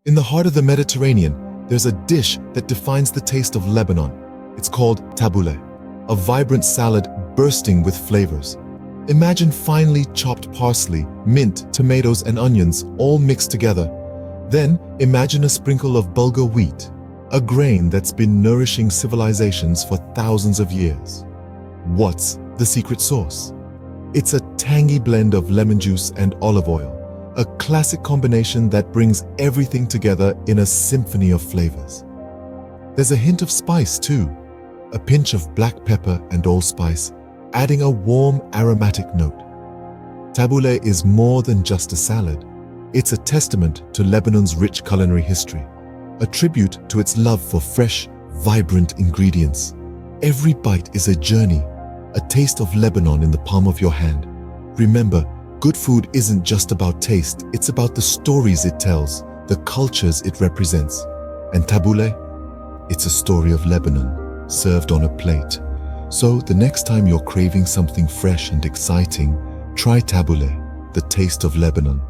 In the heart of the Mediterranean, there's a dish that defines the taste of Lebanon. It's called tabbouleh, a vibrant salad bursting with flavors. Imagine finely chopped parsley, mint, tomatoes, and onions all mixed together. Then imagine a sprinkle of bulgur wheat, a grain that's been nourishing civilizations for thousands of years. What's the secret sauce? It's a tangy blend of lemon juice and olive oil, a classic combination that brings everything together in a symphony of flavors. There's a hint of spice too, a pinch of black pepper and allspice, adding a warm aromatic note. Tabbouleh is more than just a salad. It's a testament to Lebanon's rich culinary history, a tribute to its love for fresh, vibrant ingredients. Every bite is a journey, a taste of Lebanon in the palm of your hand. Remember, good food isn't just about taste, it's about the stories it tells, the cultures it represents. And tabbouleh? It's a story of Lebanon, served on a plate. So the next time you're craving something fresh and exciting, try tabbouleh, the taste of Lebanon.